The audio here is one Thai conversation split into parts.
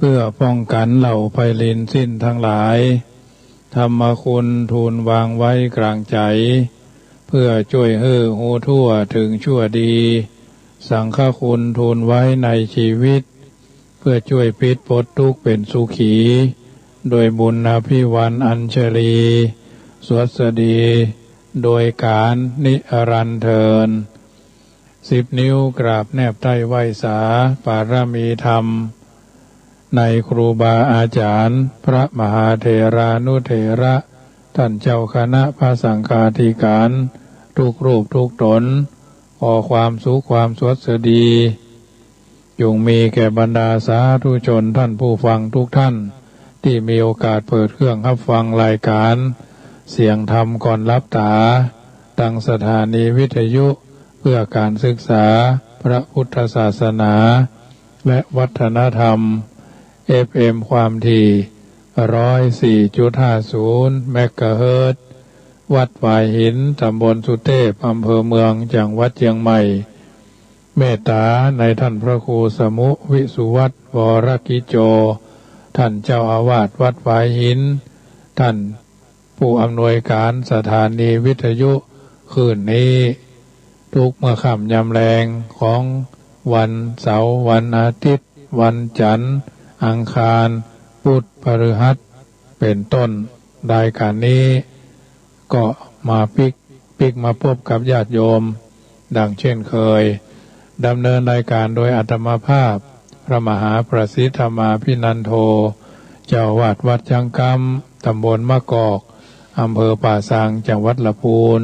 พื่อป้องกันเหล่าภัยเลนสิ้นทั้งหลายธรรมคุณทูลวางไว้กลางใจเพื่อช่วยให้หูทั่วถึงชั่วดีสังฆคุณทูลไว้ในชีวิตเพื่อช่วยพิษปลดทุกข์เป็นสุขีโดยบุญอภิวันอัญชลีสวัสดีโดยการนิรันดร์เทิน10 นิ้วกราบแนบใต้ไหว้สาปารมีธรรมในครูบาอาจารย์พระมหาเถรานุเถระท่านเจ้าคณะพระสังฆาธิการทุกรูปทุกตนขอความสุขความสวัสดีจงมีแก่บรรดาสาธุชนท่านผู้ฟังทุกท่านที่มีโอกาสเปิดเครื่องรับฟังรายการเสียงธรรมก่อนรับตาตั้งสถานีวิทยุเพื่อการศึกษาพระพุทธศาสนาและวัฒนธรรม FM ความถี่ 104.50 เมกะเฮิรตซ์วัดฝ่ายหินตำบลสุเทพอำเภอเมืองจังหวัดเชียงใหม่เมตตาในท่านพระครูสมุวิสุวัตรวรกิโจท่านเจ้าอาวาสวัดฝ่ายหินท่านผู้อำนวยการสถานีวิทยุคืนนี้ทุกเมื่อค่ำยามแลงของวันเสาร์วันอาทิตย์วันจันทร์อังคารพุธพฤหัสเป็นต้นรายการนี้ก็มาปิกมาพบกับญาติโยมดังเช่นเคยดำเนินรายการโดยอาตมาภาพพระมหาประสิทธมาภินันโทเจ้าวาดวัดจังกำตำบลมะกอกอำเภอป่าซางจังหวัดลำพูน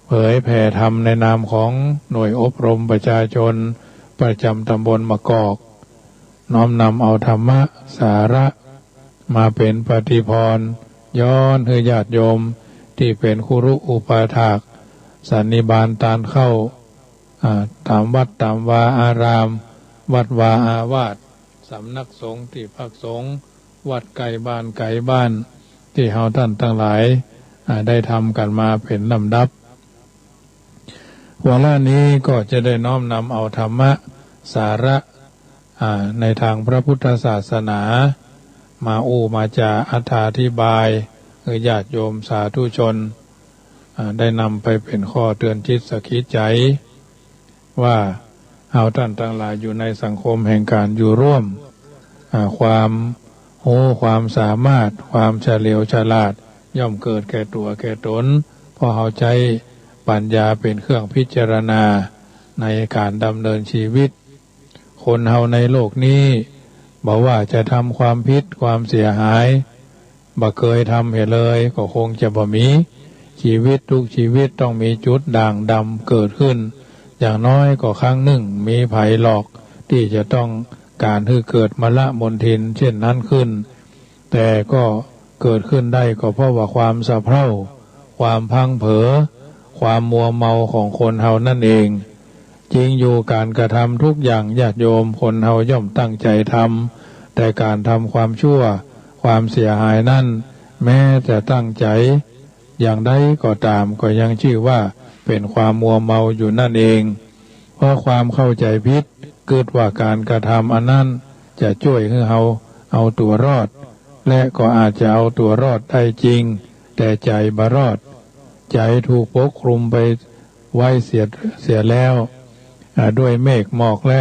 เผยแผ่ธรรมในนามของหน่วยอบรมประชาชนประจำตำบลมะกอกน้อมนำเอาธรรมะสาระมาเป็นปฏิพรย้อนให้ญาติโยมที่เป็นครุอุปถากสันนิบาตตานเข้าตามวัดตามวาอารามวัดวาอาวาสสำนักสงฆ์ที่พักสงฆ์วัดไกลบ้านที่เฮาท่านทั้งหลายได้ทำกันมาเป็นลำดับวาระนี้ก็จะได้น้อมนำเอาธรรมะสาระในทางพระพุทธศาสนามาจาอธิบายให้ญาติโยมสาธุชนได้นำไปเป็นข้อเตือนจิตสกิดใจว่าเอาท่านทั้งหลายอยู่ในสังคมแห่งการอยู่ร่วมความโหความสามารถความเฉลียวฉลาดย่อมเกิดแก่ตัวแก่ตนเพราะเอาใจปัญญาเป็นเครื่องพิจารณาในการดำเนินชีวิตคนเฮาในโลกนี้บอกว่าจะทำความผิดความเสียหายบ่เคยทำเหตุเลยก็คงจะบ่มีชีวิตทุกชีวิตต้องมีจุดด่างดำเกิดขึ้นอย่างน้อยก็ครั้งหนึ่งมีภัยหลอกที่จะต้องการให้เกิดมละมนทินเช่นนั้นขึ้นแต่ก็เกิดขึ้นได้ก็เพราะว่าความสะเพร่าความพังเผลอความมัวเมาของคนเฮานั่นเองจริงอยู่การกระทำทุกอย่างญาติโยมคนเฮาย่อมตั้งใจทำแต่การทำความชั่วความเสียหายนั่นแม้จะตั้งใจอย่างใดก็ตามก็ยังชื่อว่าเป็นความมัวเมาอยู่นั่นเองเพราะความเข้าใจผิดเกิดว่าการกระทำอันนั้นจะช่วยให้เราเอาตัวรอดและก็อาจจะเอาตัวรอดได้จริงแต่ใจบ่รอดใจถูกปกคลุมไปไว้เสียแล้วด้วยเมฆหมอกและ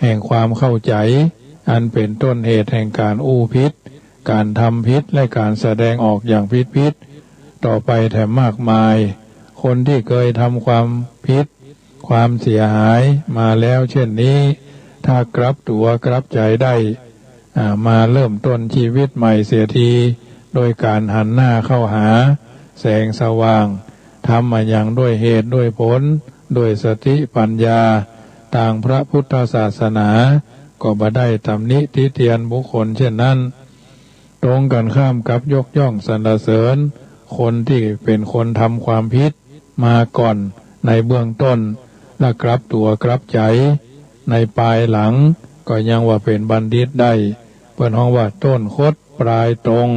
แห่งความเข้าใจอันเป็นต้นเหตุแห่งการอู้พิษการทำพิษและการแสดงออกอย่างพิษต่อไปแถมมากมายคนที่เคยทำความผิดความเสียหายมาแล้วเช่นนี้ถ้ากลับตัวกลับใจได้มาเริ่มต้นชีวิตใหม่เสียทีโดยการหันหน้าเข้าหาแสงสว่างทำมาอย่างด้วยเหตุด้วยผลด้วยสติปัญญาทางพระพุทธศาสนาก็บ่ได้ตำหนิติเตียนบุคคลเช่นนั้นตรงกันข้ามกับยกย่องสรรเสริญคนที่เป็นคนทำความผิดมาก่อนในเบื้องต้นและกลับตัวกลับใจในปลายหลังก็ยังว่าเป็นบัณฑิตได้เปิ้นฮ้องว่าต้นคดปลายตรง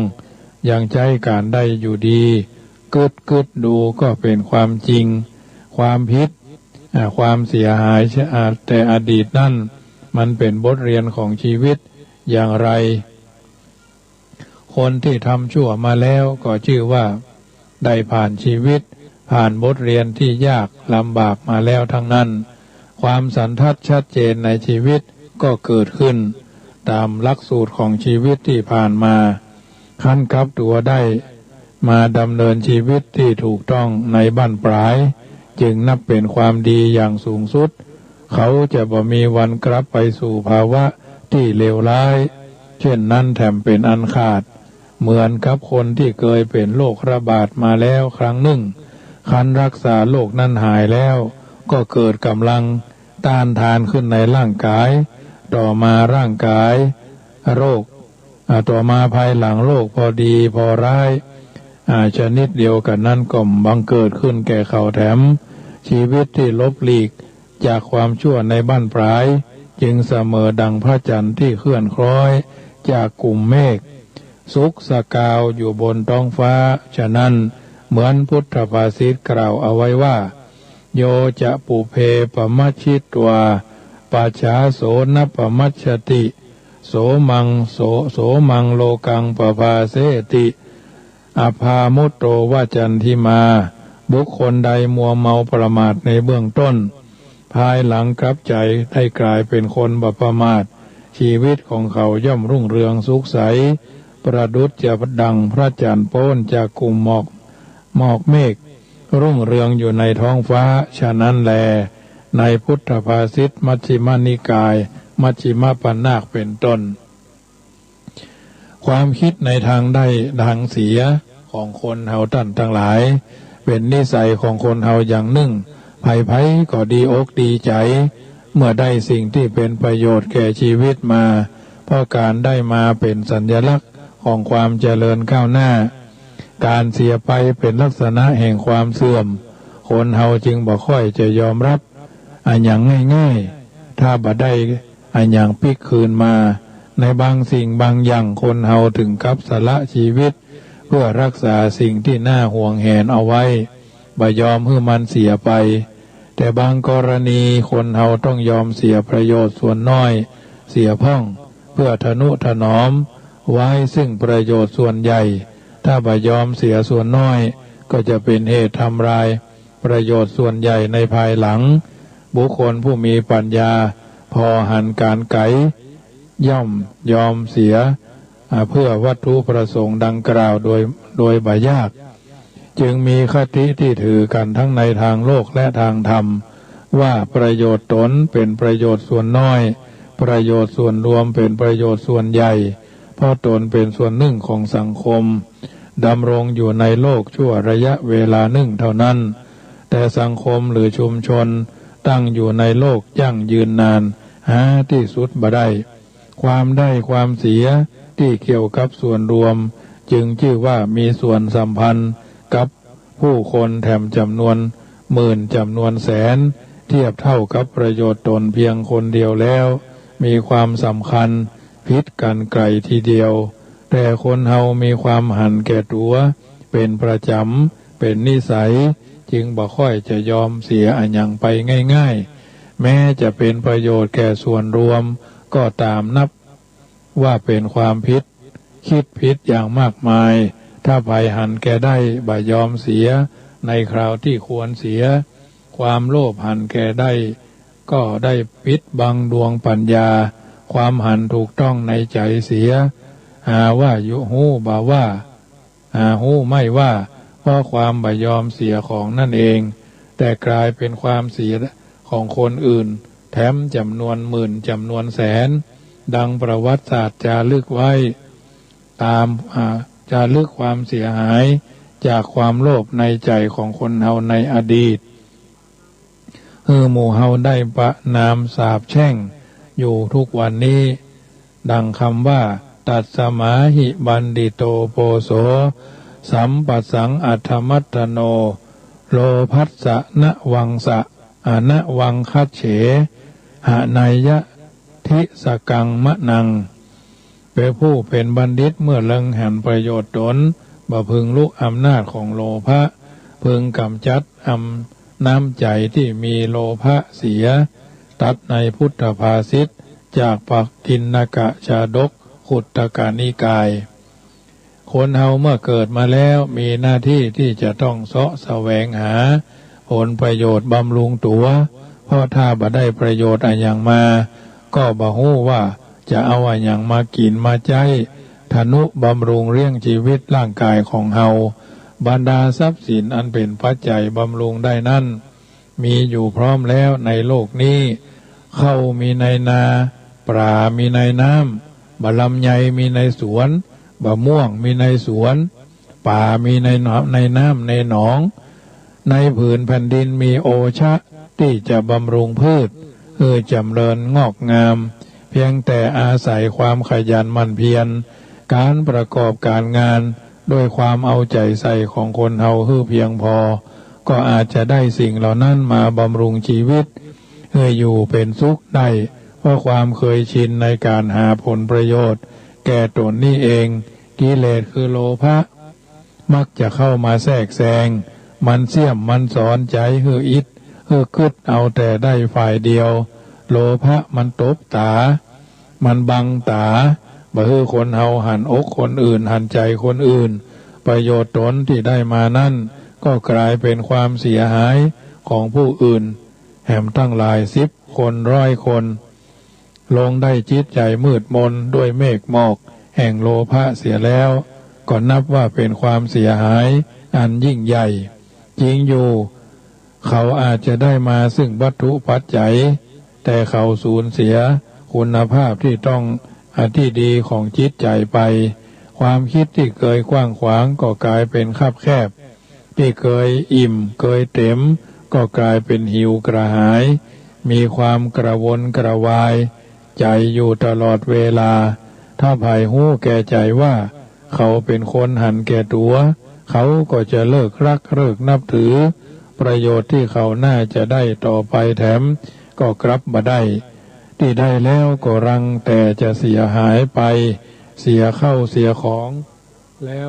ยังใจการได้อยู่ดีกึดดูก็เป็นความจริงความผิดความเสียหายแต่อดีตนั่นมันเป็นบทเรียนของชีวิต อย่างไรคนที่ทำชั่วมาแล้วก็ชื่อว่าได้ผ่านชีวิตผ่านบทเรียนที่ยากลำบากมาแล้วทั้งนั้นความสันทัดชัดเจนในชีวิตก็เกิดขึ้นตามหลักสูตรของชีวิตที่ผ่านมาคั้นกลับตัวได้มาดำเนินชีวิตที่ถูกต้องในบั้นปลายจึงนับเป็นความดีอย่างสูงสุดเขาจะบ่มีวันกลับไปสู่ภาวะที่เลวร้ายเช่นนั้นแถมเป็นอันขาดเหมือนกับคนที่เคยเป็นโรคระบาดมาแล้วครั้งหนึ่งคันรักษาโรคนั้นหายแล้วก็เกิดกำลังต้านทานขึ้นในร่างกายต่อมาร่างกายโรคต่อมาภายหลังโรคพอดีพอร้ายชนิดเดียวกันนั้นก็บังเกิดขึ้นแก่เขาแถมชีวิตที่ลบหลีกจากความชั่วในบั้นปลายจึงเสมอดังพระจันทร์ที่เคลื่อนคล้อยจากกลุ่มเมฆสุกสกาวอยู่บนท้องฟ้าฉะนั้นเหมือนพุทธภาษิตกล่าวเอาไว้ว่าโยจะปุเพปมัชชิตวาปัจฉาโสนปมัชชติโสมังโลกังปภาเสติอภามุตโตวจันทิมาบุคคลใดมัวเมาประมาทในเบื้องต้นภายหลังกลับใจได้กลายเป็นคนบ่ประมาทชีวิตของเขาย่อมรุ่งเรืองสุขใสประดุจจะดังพระจันทร์โพ้นจากกลุ่มหมอกเมฆรุ่งเรืองอยู่ในท้องฟ้าฉะนั้นแลในพุทธภาษิตมัชฌิมานิกายมัชฌิมปัญนาคเป็นต้นความคิดในทางได้ทางเสียของคนเฮาท่านทั้งหลายเป็นนิสัยของคนเฮาอย่างหนึ่งไผก็ดีอกดีใจเมื่อได้สิ่งที่เป็นประโยชน์แก่ชีวิตมาเพราะการได้มาเป็นสัญลักษณ์ของความเจริญก้าวหน้าการเสียไปเป็นลักษณะแห่งความเสื่อมคนเฮาจึงบ่ค่อยจะยอมรับอันอย่างง่ายๆถ้าบ่ได้อันอย่างปิกคืนมาในบางสิ่งบางอย่างคนเฮาถึงกับสละชีวิตเพื่อรักษาสิ่งที่น่าห่วงแหนเอาไว้บ่ยอมให้มันเสียไปแต่บางกรณีคนเฮาต้องยอมเสียประโยชน์ส่วนน้อยเสียพ่องเพื่อทนุถนอมไว้ซึ่งประโยชน์ส่วนใหญ่ถ้าบ่ยอมเสียส่วนน้อยก็จะเป็นเหตุทำลายประโยชน์ส่วนใหญ่ในภายหลังบุคคลผู้มีปัญญาพอหันการไกย่อมยอมเสียเพื่อวัตถุประสงค์ดังกล่าวโดยบ่ยากจึงมีคติที่ถือกันทั้งในทางโลกและทางธรรมว่าประโยชน์ตนเป็นประโยชน์ส่วนน้อยประโยชน์ส่วนรวมเป็นประโยชน์ส่วนใหญ่เพราะตนเป็นส่วนหนึ่งของสังคมดำรงอยู่ในโลกชั่วระยะเวลาหนึ่งเท่านั้นแต่สังคมหรือชุมชนตั้งอยู่ในโลกยั่งยืนนานหาที่สุดบ่ได้ความได้ความเสียที่เกี่ยวกับส่วนรวมจึงชื่อว่ามีส่วนสัมพันธ์กับผู้คนแถมจำนวนหมื่นจำนวนแสนเทียบเท่ากับประโยชน์ตนเพียงคนเดียวแล้วมีความสำคัญผิดกันไกลทีเดียวแต่คนเฮามีความหันแก่ตัวเป็นประจำเป็นนิสัยจึงบ่ค่อยจะยอมเสียอันยังไปง่ายๆแม้จะเป็นประโยชน์แก่ส่วนรวมก็ตามนับว่าเป็นความผิดคิดผิดอย่างมากมายถ้าไปหันแก่ได้บ่ยอมเสียในคราวที่ควรเสียความโลภหันแก่ได้ก็ได้ปิดบังดวงปัญญาความหันถูกต้องในใจเสียหาว่ายุหูบ่าว่าหาหูไม่ว่าเพราะความบ่ยอมเสียของนั่นเองแต่กลายเป็นความเสียของคนอื่นแถมจำนวนหมื่นจำนวนแสนดังประวัติศาสตร์จารึกไว้ตามจารึกความเสียหายจากความโลภในใจของคนเฮาในอดีตหมู่เฮาได้ประนามสาปแช่งอยู่ทุกวันนี้ดังคำว่าตัสสมาหิบันดิโตโปโสสัมปัสสังอัฏฐมัตตโนโลภัสสะนะวังสะนะวังคัจเฉหะนายะทิสกังมะนังเป็นผู้เป็นบัณฑิตเมื่อเล็งเห็นประโยชน์ตนบ่พึงลุกอำนาจของโลภะพึงกำจัดน้ำใจที่มีโลภะเสียตัดในพุทธภาษิตจากปักกินนกะชาดก ขุตกนิกายคนเฮาเมื่อเกิดมาแล้วมีหน้าที่ที่จะต้องเสาะแสวงหาผลประโยชน์บำรุงตัวเพราะถ้าบ่ได้ประโยชน์อะไรอย่างมาก็บ่ฮู้ว่าจะเอาอะไรอย่างมากินมาใช้ทนุบำรุงเลี้ยงชีวิตร่างกายของเฮาบรรดาทรัพย์สินอันเป็นปัจจัยบำรุงได้นั่นมีอยู่พร้อมแล้วในโลกนี้เข้ามีในนาปลามีในน้ำบะลำไยมีในสวนบะม่วงมีในสวนป่ามีในน้ำในหนองในผืนแผ่นดินมีโอชะที่จะบำรุงพืชจำเริญงอกงามเพียงแต่อาศัยความขยันหมั่นเพียรการประกอบการงานด้วยความเอาใจใส่ของคนเฮาเพียงพอก็อาจจะได้สิ่งเหล่านั้นมาบำรุงชีวิตอยู่เป็นสุขได้เพราะความเคยชินในการหาผลประโยชน์แก่ตนนี่เองกิเลสคือโลภะมักจะเข้ามาแทรกแซงมันเสี่ยมมันสอนใจอิดคึดเอาแต่ได้ฝ่ายเดียวโลภะมันตบตามันบังตาบ่คนเฮาหันอกคนอื่นหันใจคนอื่นประโยชน์ตนที่ได้มานั่นก็กลายเป็นความเสียหายของผู้อื่นแห่มตั้งหลาย10 คน100 คนลงได้จิตใจมืดมนด้วยเมฆหมอกแห่งโลภะเสียแล้วก็นับว่าเป็นความเสียหายอันยิ่งใหญ่จริงอยู่เขาอาจจะได้มาซึ่งวัตถุปัจจัยแต่เขาสูญเสียคุณภาพที่ต้องที่ดีของจิตใจไปความคิดที่เคยกว้างขวางก็กลายเป็นคับแคบที่เคยอิ่มเคยเต็มก็กลายเป็นหิวกระหายมีความกระวนกระวายใจอยู่ตลอดเวลาถ้าไผ่หู้แก่ใจว่าเขาเป็นคนหันแก่ตัวเขาก็จะเลิกรักเลิกนับถือประโยชน์ที่เขาน่าจะได้ต่อไปแถมก็กลับมาได้ที่ได้แล้วก็รังแต่จะเสียหายไปเสียเข้าเสียของแล้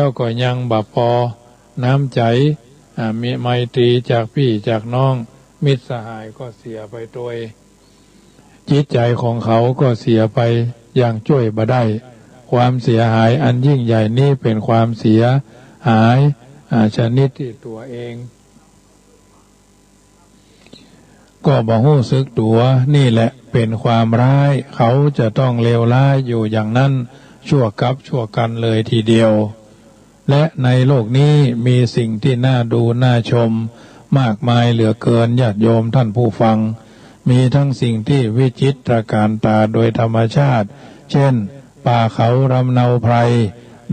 วก็ยังบ่พอน้ำใจมีไมตรีจากพี่จากน้องมิตรสหายก็เสียไปโดยจิตใจของเขาก็เสียไปอย่างช่วยบ่ได้ความเสียหายอันยิ่งใหญ่นี้เป็นความเสียหายชนิดที่ตัวเองก็บ่ฮู้สึกตัวนี่แหละเป็นความร้ายเขาจะต้องเลวร้ายอยู่อย่างนั้นชั่วกับชั่วกันเลยทีเดียวและในโลกนี้มีสิ่งที่น่าดูน่าชมมากมายเหลือเกินญาติโยมท่านผู้ฟังมีทั้งสิ่งที่วิจิตรการตาโดยธรรมชาติเช่นป่าเขารำเนาไพร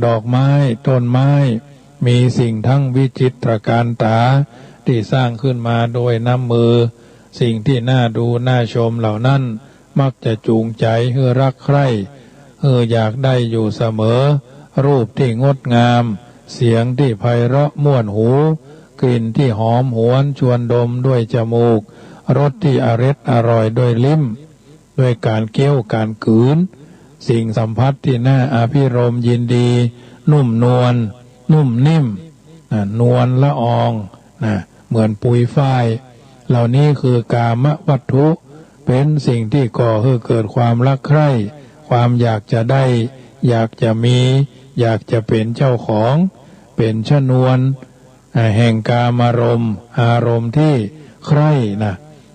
ดอกไม้ต้นไม้มีสิ่งทั้งวิจิตรการตาที่สร้างขึ้นมาโดยน้ำมือสิ่งที่น่าดูน่าชมเหล่านั้นมักจะจูงใจให้รักใคร่อยากได้อยู่เสมอรูปที่งดงามเสียงที่ไพเราะม่วนหูกลิ่นที่หอมหวนชวนดมด้วยจมูกรสที่อร่อยด้วยลิ้มด้วยการเคี้ยวการกลืนสิ่งสัมผัสที่น่าอภิรมย์ยินดีนุ่มนวลนุ่มนิ่มนวลละอองเหมือนปุยฝ้ายเหล่านี้คือกามวัตถุเป็นสิ่งที่ก่อให้เกิดความรักใคร่ความอยากจะได้อยากจะมีอยากจะเป็นเจ้าของเป็นชนวนแห่งกามอารมณ์ที่ใคร่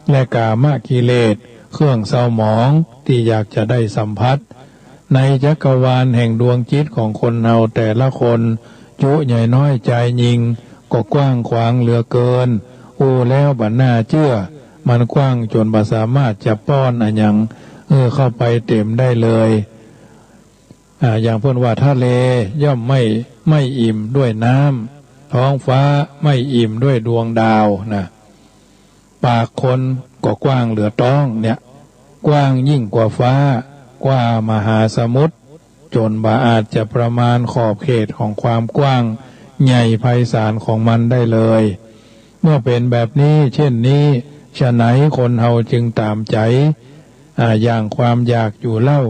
และกามกิเลสเครื่องเศร้าหมองที่อยากจะได้สัมผัสในจักรวาลแห่งดวงจิตของคนเราแต่ละคนจุใหญ่น้อยใจยิงก็กว้างขวางเหลือเกินแล้วบัดหน้าเชื่อมันกว้างจนบ่สามารถจะป้อนอย่างเข้าไปเต็มได้เลยอย่างเพิ่นว่าทะเลย่อมไม่อิ่มด้วยน้ำท้องฟ้าไม่อิ่มด้วยดวงดาวปากคนก็กว้างเหลือต้องเนี่ยกว้างยิ่งกว่าฟ้ากว่ามหาสมุทรจนบ่อาจจะประมาณขอบเขตของความกว้างใหญ่ไพศาลของมันได้เลยเมื่อเป็นแบบนี้เช่นนี้ฉะไหนคนเฮาจึงตามใจอย่างความอยากอยู่เล่า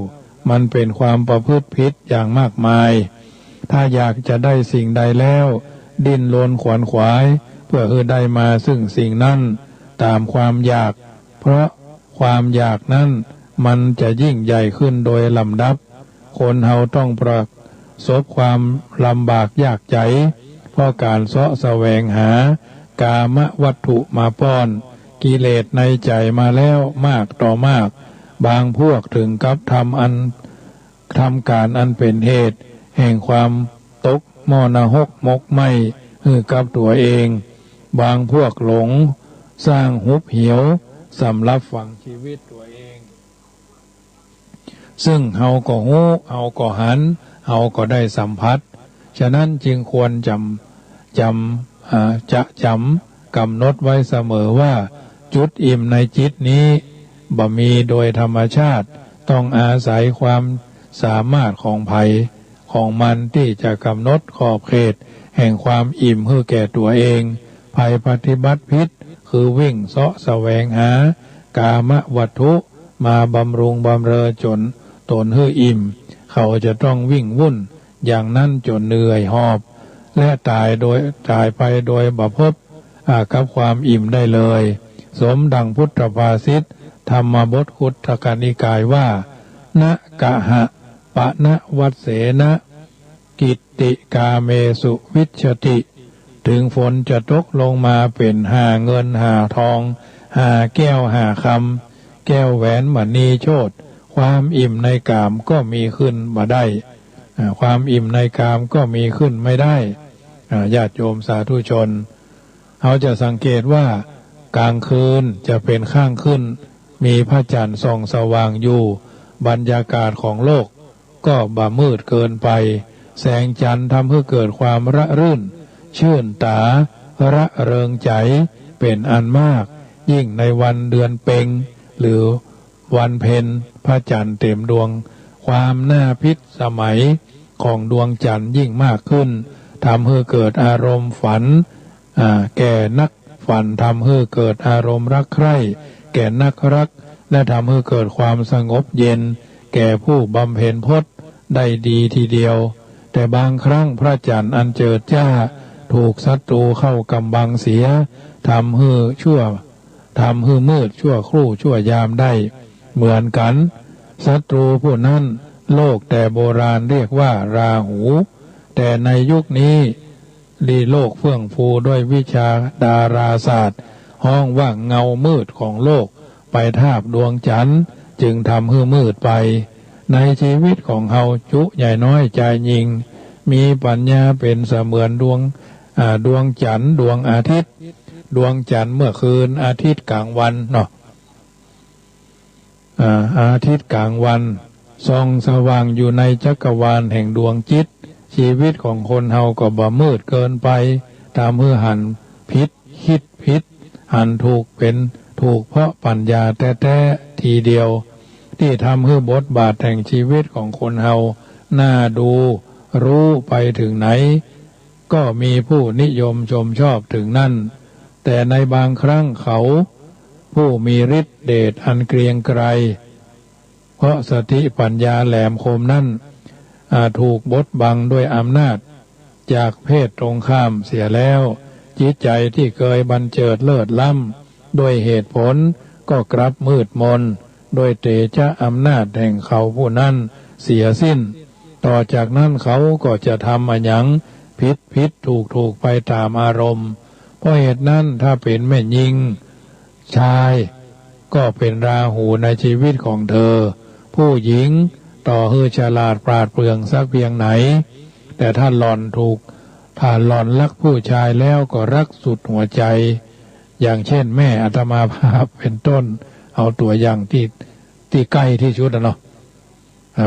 มันเป็นความประพฤติผิดอย่างมากมายถ้าอยากจะได้สิ่งใดแล้วดิ้นรนขวนขวายเพื่อได้มาซึ่งสิ่งนั้นตามความอยากเพราะค ความอยากนั้นมันจะยิ่งใหญ่ขึ้นโดยลำดับคนเฮาต้องประสบความลำบากยากใจเพราะการเสาะแสวงหากามวัตถุมาป้อนกิเลสในใจมาแล้วมากต่อมากบางพวกถึงกับทำการอันเป็นเหตุแห่งความตกมรณหกมกไหมกับตัวเองบางพวกหลงสร้างหุบเหี่ยวสำหรับฝังชีวิตตัวเองซึ่งเฮาก็หู้เฮาก็หันเฮาก็ได้สัมผัสฉะนั้นจึงควรจำกำหนดไว้เสมอว่าจุดอิ่มในจิตนี้บ่มีโดยธรรมชาติต้องอาศัยความสามารถของไผของมันที่จะกำหนดขอบเขตแห่งความอิ่มให้แก่ตัวเองภัยปฏิบัติพิษคือวิ่งเสาะแสวงหากามวัตถุมาบำรุงบำเรอจนตนให้อิ่มเขาจะต้องวิ่งวุ่นอย่างนั้นจนเหนื่อยหอบและตายไปโดยบ่พบกับความอิ่มได้เลยสมดังพุทธภาษิตธรรมบทคุตตกนิกายว่านะกะหะปะนะวัสเสนะกิตติกาเมสุวิชติถึงฝนจะตกลงมาเป็นหาเงินหาทองหาแก้วหาคำแก้วแหวนมณีโชติความอิ่มในกามก็มีขึ้นมาได้ความอิ่มในกามก็มีขึ้นไม่ได้ญาติโยมสาธุชนเขาจะสังเกตว่ากลางคืนจะเป็นข้างขึ้นมีพระจันทร์ส่องสว่างอยู่บรรยากาศของโลกก็บ่มืดเกินไปแสงจันทร์ทำให้เกิดความระรื่นชื่นตาระเริงใจเป็นอันมากยิ่งในวันเดือนเพ็ญหรือวันเพ็ญพระจันทร์เต็มดวงความน่าพิสมัยของดวงจันทร์ยิ่งมากขึ้นทำให้เกิดอารมณ์ฝันแก่นักฝันทำให้เกิดอารมณ์รักใคร่แก่นักรักและทำให้เกิดความสงบเย็นแก่ผู้บำเพ็ญพจน์ได้ดีทีเดียวแต่บางครั้งพระจันทร์อันเจิดจ้าถูกศัตรูเข้ากำบังเสียทำให้มืดชั่วครู่ชั่วยามได้เหมือนกันศัตรูผู้นั้นโลกแต่โบราณเรียกว่าราหูแต่ในยุคนี้โลกเฟื่องฟูด้วยวิชาดาราศาสตร์ห้องว่าเงามืดของโลกไปทาบดวงจันทร์จึงทำให้มืดไปในชีวิตของเฮาจุใหญ่น้อยใจยิงมีปัญญาเป็นเสมือนดวงจันทร์ดวงอาทิตย์ดวงจันทร์เมื่อคืนอาทิตย์กลางวันเนาะอาทิตย์กลางวันส่องสว่างอยู่ในจักรวาลแห่งดวงจิตชีวิตของคนเฮาก็บ่มืดเกินไปตามเพื่อหันผิดคิดผิดหันถูกเป็นถูกเพราะปัญญาแท้ๆทีเดียวที่ทำให้บทบาทแห่งชีวิตของคนเฮาน่าดูรู้ไปถึงไหนก็มีผู้นิยมชมชอบถึงนั่นแต่ในบางครั้งเขาผู้มีฤทธิ์เดชอันเกรียงไกรเพราะสติปัญญาแหลมคมนั่นถูกบดบังด้วยอำนาจจากเพศตรงข้ามเสียแล้วจิตใจที่เคยบันเจิดเลิศล้ำด้วยเหตุผลก็กลับมืดมนโดยเตชะอำนาจแห่งเขาผู้นั้นเสียสิ้นต่อจากนั้นเขาก็จะทำอย่างผิดถูกไปตามอารมณ์เพราะเหตุนั้นถ้าเป็นแม่หญิงชายก็เป็นราหูในชีวิตของเธอผู้หญิงต่อให้ฉลาดปราดเปรื่องสักเพียงไหนแต่ถ้าหล่อนรักผู้ชายแล้วก็รักสุดหัวใจอย่างเช่นแม่อาตมาภาพเป็นต้นเอาตัวอย่างที่ใกล้ที่สุดเนาะ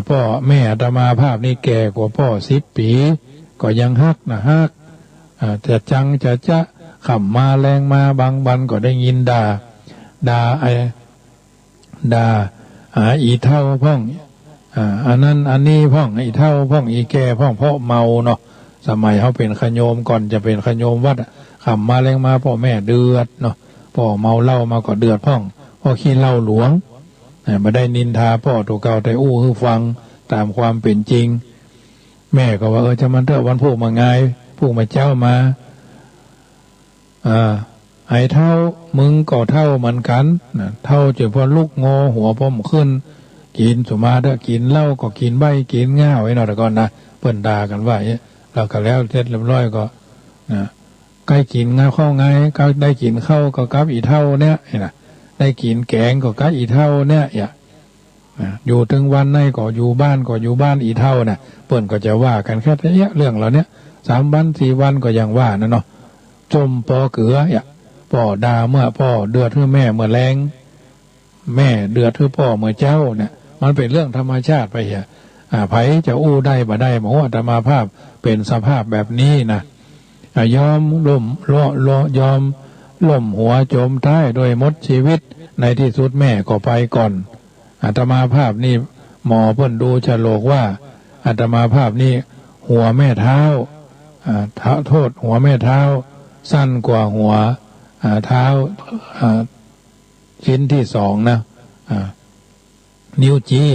พ่อแม่อาตมาภาพนี่แก่กว่าพ่อ10 ปีก็ยังฮักจะจังจะขำมาแรงมาบางวันก็ได้ยินด่าอีเท่าพ่องอันนั้นอันนี้พ่องอีเท่าพ่องอีแก่พ่องเพราะเมาเนาะสมัยเขาเป็นขโยมก่อนจะเป็นขโยมวัดขำมาแรงมาพ่อแม่เดือดเนาะพ่อเมาเหล้ามาก็เดือดพ่องพ่อขี้เหล้าหลวงมาได้นินทาพ่อตัวเก่าแต่ให้ฟังตามความเป็นจริงแม่ก็ว่าจะมันเถอะวันพวกมาไงพวกมาเจ้ามา ไอ้เท่ามึงก็เท่าเหมือนกันนะเท่าจนพอลูกงอหัวพอมขึ้นกินสุมาเด้อกินเหล้าก็กินใบกินง่าไว้หน่อยก่อนนะเปิ้นด่ากันว่าเนี่ยเราก็แล้วเสร็จเรียบร้อยก็นะใกล้กินง่าเข้าไงก็ได้กินข้าวก็กับอีเท่าเนี่ยนะได้กินแกงก็กับอีเท่าเนี่ยอยู่ถึงวันไหนก็อยู่บ้านอีเท่านะเปิ้นก็จะว่ากันแค่เนี้ยเรื่องเราเนี้ย3 วัน 4 วันก็ยังว่านะเนาะจมปอเกือพ่อด่าเมื่อพ่อเดือดเมื่อแม่เมื่อแรงแม่เดือดเมื่อพ่อเมื่อเจ้าเนี่ยมันเป็นเรื่องธรรมชาติไปไผจะอู้ได้บ่ได้บอกว่าอาตมาภาพเป็นสภาพแบบนี้นะยอมล่มยอมล่มหัวจมท้ายโดยหมดชีวิตในที่สุดแม่ก็ไปก่อนอาตมาภาพนี่หมอเพิ่นดูฉลกว่าอาตมาภาพนี่หัวแม่เท้าโทษหัวแม่เท้าสั้นกว่าหัวเท้าชิ้นที่2นะนิ้วชี้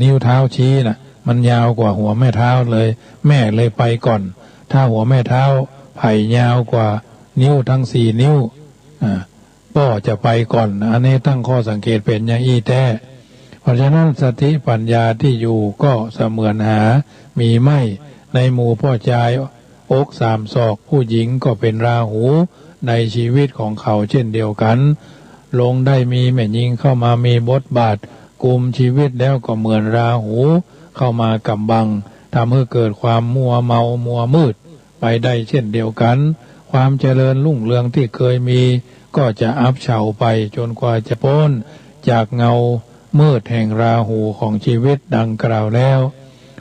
นิ้วเท้าชี้น่ะมันยาวกว่าหัวแม่เท้าเลยแม่เลยไปก่อนถ้าหัวแม่เท้าไผ่ยาวกว่านิ้วทั้ง4 นิ้วพ่อจะไปก่อนอันนี้ตั้งข้อสังเกตเป็นอย่างอี้แท้เพราะฉะนั้นสติปัญญาที่อยู่ก็เสมือนหามีไม่ในหมู่พ่อชายอก3 ศอกผู้หญิงก็เป็นราหูในชีวิตของเขาเช่นเดียวกันลงได้มีแม่หญิงเข้ามามีบทบาทกุมชีวิตแล้วก็เหมือนราหูเข้ามากำบังทำให้เกิดความมัวเมามัวมืดไปได้เช่นเดียวกันความเจริญรุ่งเรืองที่เคยมีก็จะอับเฉาไปจนกว่าจะพ้นจากเงามืดแห่งราหูของชีวิตดังกล่าวแล้ว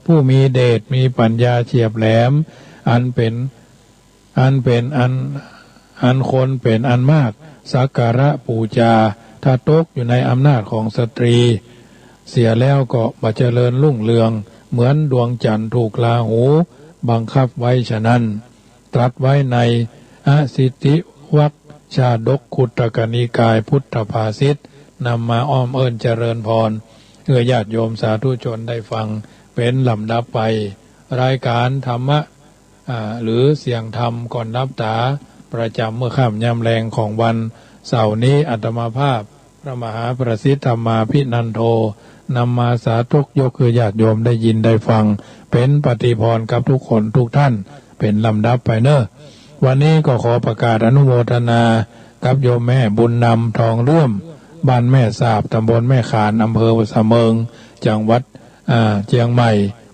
ผู้มีเดชมีปัญญาเฉียบแหลมอันคนเป็นอันมากสักการะปูชาถ้าตกอยู่ในอำนาจของสตรีเสียแล้วก็บ่เจริญรุ่งเรืองเหมือนดวงจันทร์ถูกราหูบังคับไว้ฉะนั้นตรัสไว้ในอสิทธิวัคชาดกขุตตกนิกายพุทธภาษิตนำมาอ้อมเอิญเจริญพรเพื่อญาติโยมสาธุชนได้ฟังเป็นลำดับไปรายการธรรมะหรือเสียงธรรมก่อนรับตาประจำเมื่อค่ำยามแรงของวันเสาร์นี้อาตมาภาพพระมหาประสิทธิธรรมาภินันโทนำมาสาธุยกคือญาติโยมได้ยินได้ฟังเป็นปฏิพรกับทุกคนทุกท่านเป็นลำดับไปเนอะวันนี้ก็ขอประกาศอนุโมทนากับโยมแม่บุญนำทองเลื่อมบ้านแม่สาบตำบลแม่ขานอำเภอสะเมิงจังหวัดเชียงใหม่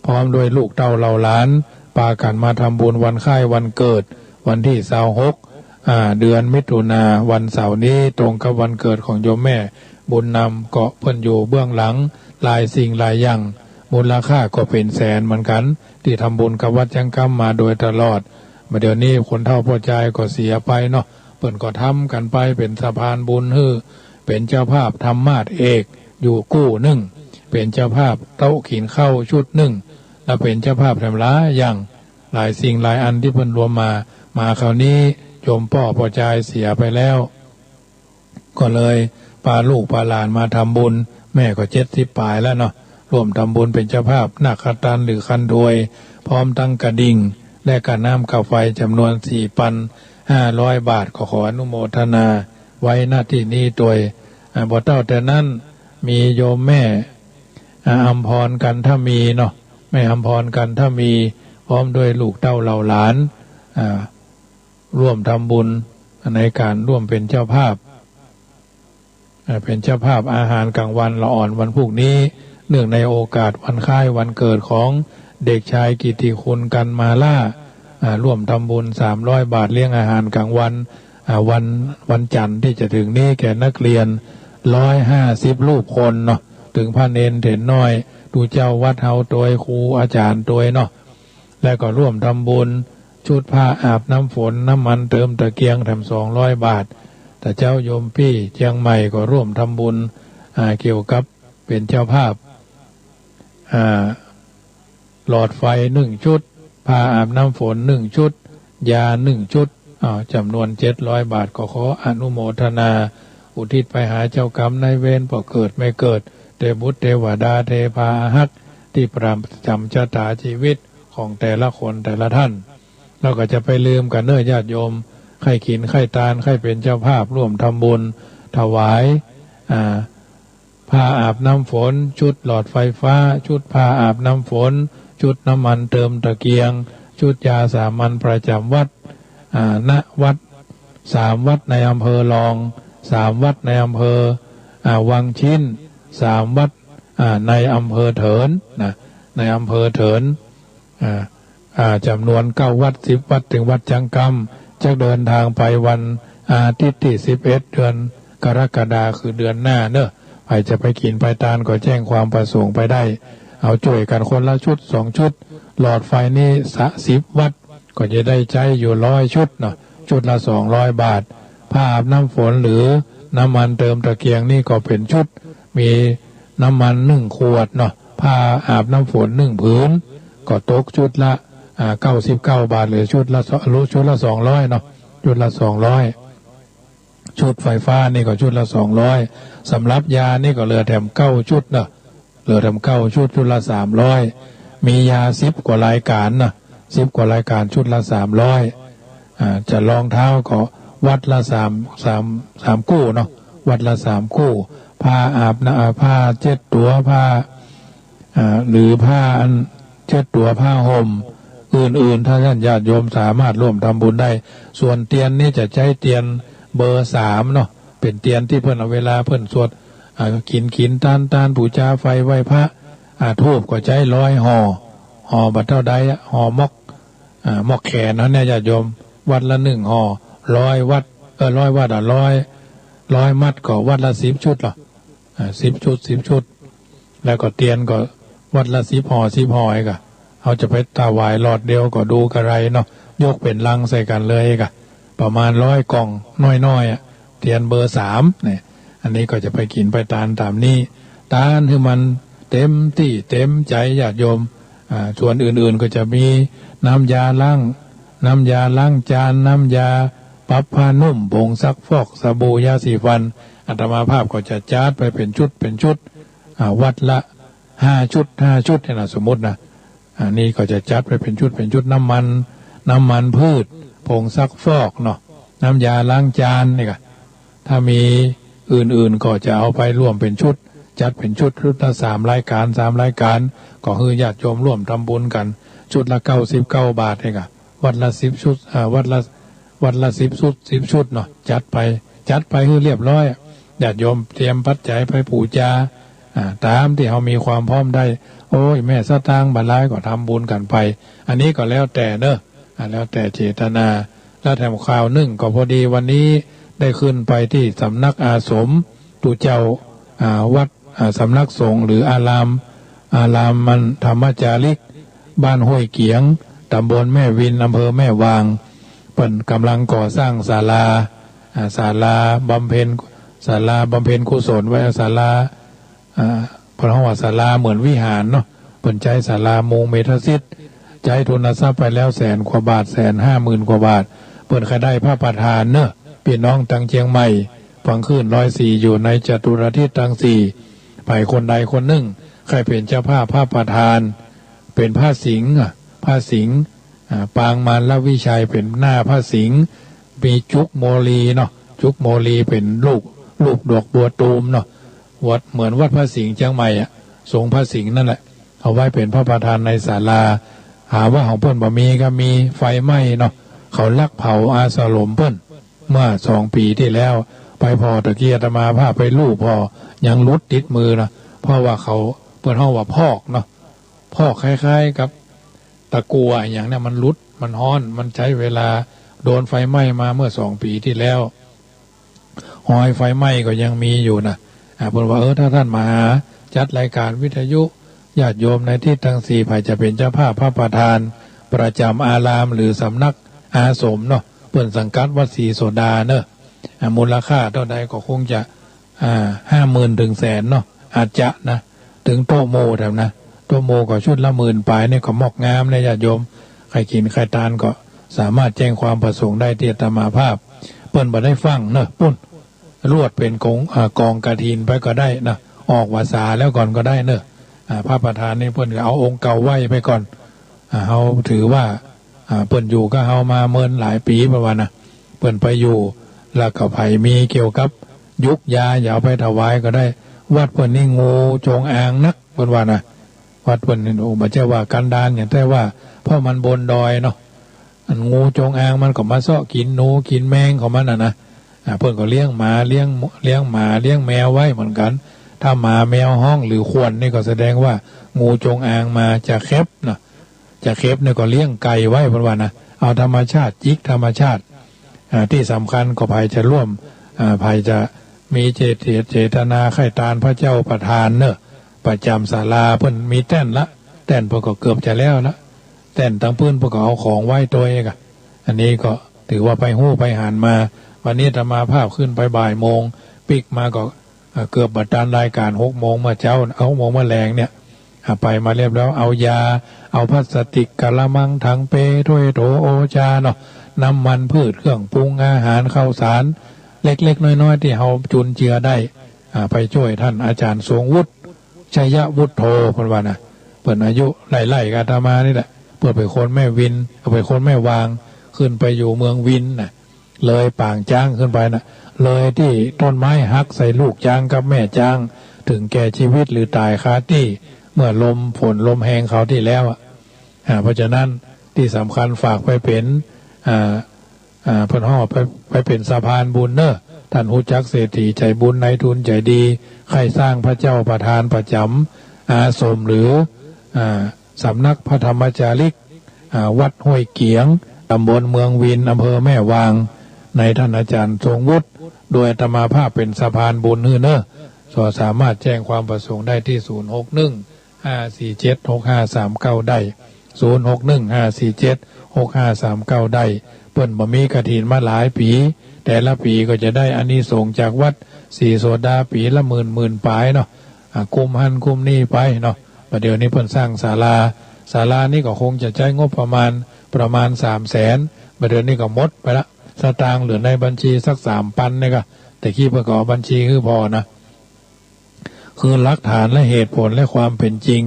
พร้อมด้วยลูกเต้าเหล่าหลานพากันมาทำบุญวันค่ายวันเกิดวันที่26เดือนมิถุนาวันเสาร์นี้ตรงกับวันเกิดของโยมแม่บุญนำเกาะเพิ่นอยู่เบื้องหลังหลายสิ่งหลายอย่างมูลค่าก็เป็นแสนเหมือนกันที่ทำบุญกับวัดจังกำมาโดยตลอดมาเดี๋ยวนี้คนเฒ่าพ่อใจก็เสียไปเนาะเพิ่นก็ทำกันไปเป็นสะพานบุญเป็นเจ้าภาพธรรมาสเอกอยู่กู้หนึ่งเป็นเจ้าภาพโต๊ะขีนเข้าชุดหนึ่งและเป็นเจ้าภาพทำร้ายอย่างหลายสิ่งหลายอันที่เพิ่นรวมมาคราวนี้โยมพ่อพ่อใจเสียไปแล้วก็เลยพาลูกพาหลานมาทำบุญแม่ก็70 ปลายแล้วเนาะร่วมทำบุญเป็นเจ้าภาพนาคตันหรือคันถวยพร้อมตั้งกระดิ่งและกระน้ำข้าวไฟจำนวน 4,500 บาทขออนุโมทนาไว้หน้าที่นี้โดยบ่เต้าแต่นั้นมีโยมแม่อำพรกันถ้ามีเนาะแม่อำพรกันถ้ามีพร้อมด้วยลูกเต้าเหล่าหลานร่วมทำบุญในการร่วมเป็นเจ้าภาพอาหารกลางวันละอ่อนวันพรุ่งนี้เนื่องในโอกาสวันคล้ายวันเกิดของเด็กชายกิติคุณกันมาล่าร่วมทำบุญ300 บาทเลี้ยงอาหารกลางวันวันจันทร์ที่จะถึงนี้แก่นักเรียน150 รูปคนเนาะถึงพระเนนเถรน้อยดูเจ้าวัดเฮาโดยครูอาจารย์โดยเนาะและก็ร่วมทำบุญชุดผ้าอาบน้ำฝนน้ำมันเติมตะเกียง200 บาทแต่เจ้าโยมพี่เชียงใหม่ก็ร่วมทำบุญเกี่ยวกับเป็นเจ้าภาพหลอดไฟ1 ชุดผ้าอาบน้ำฝน1 ชุดยา1 ชุดจำนวน700 บาทก็ขออนุโมทนาอุทิศไปหาเจ้ากรรมนายเวรพอเกิดไม่เกิดเทบุตรเทวดาเทพาอาหักที่ประจำชะตาชีวิตของแต่ละคนแต่ละท่านเราก็จะไปลืมกันเน้อญาติโยม ใครกินใครทานใครเป็นเจ้าภาพร่วมทำบุญถวายผ้าอาบน้ำฝนชุดหลอดไฟฟ้าชุดผ้าอาบน้ำฝนชุดน้ำมันเติมตะเกียงชุดยาสามัญประจำวัดณวัด3 วัดในอำเภอรอง3 วัดในอำเภอวังชิ้น3 วัดในอำเภอเถินนะในอำเภอเถินจำนวน9 วัด10 วัดถึงวัดจังกำจะเดินทางไปวันอาทิตย์ที่11 เดือนกรกฎาคมคือเดือนหน้าเนอะใครจะไปกินไปทานก็แจ้งความประสงค์ไปได้เอาช่วยกันคนละชุด2 ชุดหลอดไฟนี่10 วัดก็จะได้ใจอยู่100 ชุดเนาะชุดละ200 บาทผ้าอาบน้ำฝนหรือน้ำมันเติมตะเกียงนี่ก็เป็นชุดมีน้ำมัน1 ขวดเนาะผ้าอาบน้ำฝน1 ผืนก็ตกชุดละ99 บาทหรือชุดละ200เนาะชุดละ200ชุดไฟฟ้านี่ก็ชุดละ200สำหรับยานี่ก็เหลือแถม9 ชุดเนาะเหลือแถม9 ชุดชุดละ300มียา10 กว่ารายการนะ10 กว่ารายการชุดละ300จะรองเท้าก็วัดละ3 คู่เนาะวัดละ3 คู่ผ้าอาบน้ำผ้า7 ตัวผ้าหรือผ้า7 ตัวผ้าห่มอื่นๆถ้าท่านญาติโยมสามารถร่วมทำบุญได้ส่วนเตียนนี่จะใช้เตียนเบอร์3เนาะเป็นเตียนที่เพิ่นเอาเวลาเพิ่นสวดกินตานบูชาไฟไหว้พระทูบก็ใช้100 ห่อบัดเท่าใดห่อมอกแขนเนาะเนี่ยญาติโยมวัดละ1 ห่อ100 วัด100 วัด100 มัดก็วัดละ10 ชุดหรอ10 ชุดแล้วก็เตียนก็วัดละ10 ห่อ10 ห่อไอ้กะเขาจะไปถวายหลอดเดียวก็ดูกระไรเนาะยกเป็นลังใส่กันเลยกะประมาณ100 กล่องน้อยๆเตียนเบอร์3เนี่ยอันนี้ก็จะไปกินไปตามนี้ตานให้มันเต็มที่เต็มใจญาติโยมส่วนอื่นๆก็จะมีน้ำยาล้างจานน้ำยาปรับผ้านุ่มผงซักฟอกสบู่ยาสีฟันอาตมาภาพก็จะจัดไปเป็นชุดวัดละ5 ชุดเนี่ยนะสมมตินะนี่ก็จะจัดไปเป็นชุดน้ำมันพืชผงซักฟอกเนาะน้ำยาล้างจานนี่ก็ถ้ามีอื่นๆก็จะเอาไปร่วมเป็นชุดจัดเป็นชุดละ3 รายการก็คือญาติโยมร่วมทำบุญกันชุดละ99 บาทเองอะวัดละ10 ชุดวัดละ10 ชุดเนาะจัดไปคือเรียบร้อยญาติโยมเตรียมปัจจัยไปบูชาตามที่เขามีความพร้อมได้โอ้ยแม่สตางค์บรรลัยก็ทำบุญกันไปอันนี้ก็แล้วแต่เนอะแล้วแต่เจตนาแล้วแถมข่าวนึ่งก็พอดีวันนี้ได้ขึ้นไปที่สำนักอาสมตุเจ้าวัดสำนักสงฆ์หรืออารามมันธรรมจาริกบ้านห้วยเกียงตำบลแม่วินอำเภอแม่วางเปิ่นกำลังก่อสร้างศาลาบำเพ็ญกุศลไว้ศาลาเพราะว่าศาลาเหมือนวิหารเนาะเปิ่นใจศาลามุงเมทซิตใจทุนทรัพย์ไปแล้ว100,000 กว่าบาท150,000 กว่าบาทเปิ่นเคยได้พระประธานเนอะพี่น้องตังเชียงใหม่ฟังขึ้น104อยู่ในจตุรทิศทั้ง4ไปคนใดคนหนึ่งใครเป็นเจ้าภาพพระประธานเป็นผ้าสิงห์ปางมารละวิชัยเป็นหน้าผ้าสิงห์มีจุกโมลีเนาะจุกโมลีเป็นลูกดอกบัวตูมเนาะวัดเหมือนวัดพระสิงห์เชียงใหม่สงฆ์พระสิงห์นั่นแหละเอาไว้เป็นพระประธานในศาลาหาว่าของเพิ่นบ่มีก็มีไฟไหม้เนาะเขาลักเผาอาสลมเพิ่นเมื่อ2 ปีที่แล้วไปพอตะเกียรติมาภาพไปลูกพอยังลุดติดมือนะเพราะว่าเขาเพิ่นห้องว่าพอกเนาะพอกคล้ายๆกับตะกัวอย่างนี้มันลุดมันฮ้อนมันใช้เวลาโดนไฟไหม้มาเมื่อ2 ปีที่แล้วหอยไฟไหม้ก็ยังมีอยู่นะเพิ่นว่าถ้าท่านมาจัดรายการวิทยุญาติโยมในที่ทั้ง4ภายจะเป็นเจ้าภาพพระประธานประจำอารามหรือสำนักอาสมเนาะเปิ่นสังกัดวัดศรีโสดาเนอะมูลค่าเท่าใดก็คงจะ50,000 ถึง100,000เนาะอาจจะนะถึงโตโมแถมนะโตโมก็ชุดละ10,000 ปลายเนี่ยก็มอกงามเลยญาติโยมใครกินใครทานก็สามารถแจ้งความประสงค์ได้ที่อาตมาภาพเปิ่นบ่ได้ฟังเนอะปุ้นรวดเป็นกองกฐินไปก็ได้นะออกวาสาแล้วก่อนก็ได้เนอะพระประธานนี่เพิ่นก็เอาองค์เก่าไว้ไปก่อนเฮาถือว่าเพิ่นอยู่ก็เฮามาเมินหลายปีประมาณนะ เปิ่นไปอยู่แล้วก็ไผมีเกี่ยวกับยุกยาอย่าเอาไปถวายก็ได้วัดเปิ่นนี่งูจงอางนักเปิ่นว่านะวัดเปิ่นนี่โอ้บ่ใช่ว่ากันดานอย่างแต่ว่าเพราะมันบนดอยเนาะอันงูจงอางมันก็มาเซาะกินหนูกินแมงของมันนะเพิ่นก็เลี้ยงหมาเลี้ยงหมาเลี้ยงแมวไว้เหมือนกันถ้าหมาแมวห้องหรือควรนี่ก็แสดงว่างูจงอางมาจากแคบนะจากแคบเนี่ยก็เลี้ยงไก่ไว้เพิ่นว่านะเอาธรรมชาติจิกธรรมชาติที่สำคัญก็ภัยจะร่วมภัยจะมีเจตนาไข่ตานพระเจ้าประทานเนอะประจำศาลาเพิ่นมีแต้นละแต้นเพิ่นก็เกือบจะแล้วละแต้นตั้งพื้นเพิ่นก็เอาของไว้ตัวเองอันนี้ก็ถือว่าไปหู้ไปหานมาวันนี้ธรรมาภาพขึ้นไปบ่ายโมงปิกมาก็เกือบบัดดาลรายการ6 โมงมาเช้า6 โมงมาแรงเนี่ยไปมาเรียบแล้วเอายาเอาพลาสติกกะละมังถังเปถ้วยโถโอชาเนาะน้ำมันพืชเครื่องปรุงอาหารข้าวสารเล็กๆน้อยๆที่เฮาจุนเจือได้ไปช่วยท่านอาจารย์ทรงวุฒิชัยวุฒโธเพิ่นว่านะเพิ่นอายุไล่ๆกับอาตมานี่แหละเพิ่นเป็นคนแม่วินเป็นคนแม่วางขึ้นไปอยู่เมืองวินน่ะเลยป่างจ้างขึ้นไปน่ะเลยที่ต้นไม้หักใส่ลูกจ้างกับแม่จ้างถึงแก่ชีวิตหรือตายคาที่เมื่อฝนลมแหงเขาที่แล้วเพราะฉะนั้นที่สำคัญฝากไปเป็นเพิ่นห่อไปเป็นสะพานบุญเนอะท่านฮู้จักเศรษฐีใจบุญนายทุนใจดีใครสร้างพระเจ้าประธานประจำอาสมหรือสำนักพระธรรมจาริกวัดห้วยเกียงตำบลเมืองวินอำเภอแม่วางในท่านอาจารย์ทรงวุฒิโดยอาตมาภาพเป็นสะพานบุญเนอะสามารถแจ้งความประสงค์ได้ที่061-547-6539ได้061-547-6539ได้เปิ้นบ่มีกฐินมาหลายปีแต่ละปีก็จะได้อานิสงส์จากวัดสีโสดาปีละหมื่นปลายเนาะกุมหันกุมนี่ไปเนาะประเดี๋ยวนี้เพิ่นสร้างศาลานี่ก็คงจะใช้งบประมาณ300,000ประเดี๋ยวนี้ก็หมดไปละสตางค์เหลือในบัญชีสัก3,000นี่ก็แต่ขี้ประกอบบัญชีคือพอนะคือหลักฐานและเหตุผลและความเป็นจริง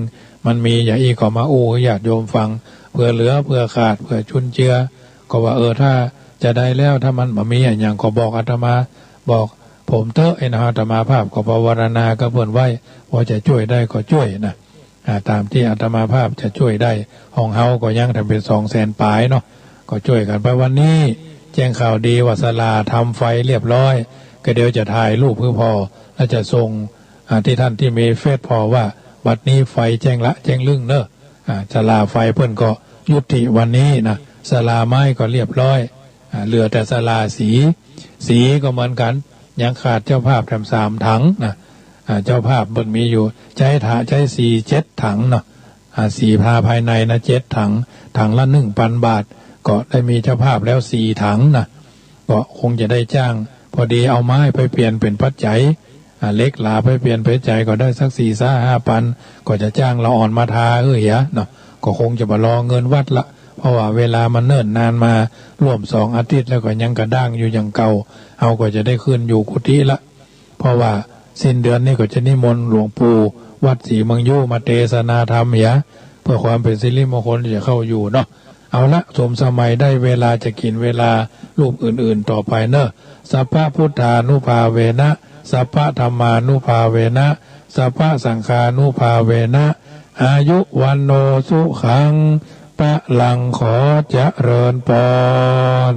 มันมีอย่าอีกก็มาอู้ญาติโยมฟังเพื่อเหลือเพื่อขาดเพื่อชุนเจือก็ว่าถ้าจะได้แล้วถ้ามันบ่มีอย่างก็บอกอาตมาบอกผมเตอะอาตมาภาพก็ภาวนาก็เพิ่นไว้ว่าจะช่วยได้ก็ช่วยนะตามที่อาตมาภาพจะช่วยได้ห้องเฮาก็ยังทำเป็น200,000ปลายเนาะก็ช่วยกันไปวันนี้แจ้งข่าวดีว่าศาลาทำไฟเรียบร้อยก็เดี๋ยวจะถ่ายรูปเพื่อพอแล้วจะส่งที่ท่านที่มีเฟซพอว่าบัดนี้ไฟแจ้งละแจ้งลึ่งเนอะศาลาไฟเพิ่นก็ยุติวันนี้นะศาลาไม้ก็เรียบร้อยเหลือแต่ศาลาสีก็เหมือนกันยังขาดเจ้าภาพทำ3 ถังนะเจ้าภาพเพิ่นมีอยู่ใช้7 ถังเนาะสีพาภายในนะ7 ถังละ 1,000 บาทก็ได้มีเจ้าภาพแล้ว4 ถังนะก็คงจะได้จ้างพอดีเอาไม้ไปเปลี่ยนเป็นปัจจัยเล็กหลาไปเปลี่ยนปัจจัยก็ได้สัก4-5,000ก็จะจ้างละอ่อนมาทาเนาะก็คงจะมารอเงินวัดละเพราะว่าเวลามันเนิ่นนานมาร่วม2 อาทิตย์แล้วก็ยังกระด้างอยู่อย่างเก่าเอาก็จะได้ขึ้นอยู่กุฏิละเพราะว่าสิ้นเดือนนี้ก็จะนิมนต์หลวงปู่วัดศรีเมืองยู่มาเทศนาธรรมเพื่อความเป็นสิริมงคลจะเข้าอยู่เนาะเอาละสมสมัยได้เวลาจะกินเวลารูปอื่นๆต่อไปเนอะสัพพะพุทธานุภาเวนะสัพพะธรรมานุภาเวนะสัพพะสังฆานุภาเวนะอายุวันโนสุขังปะลังขอเจริญพร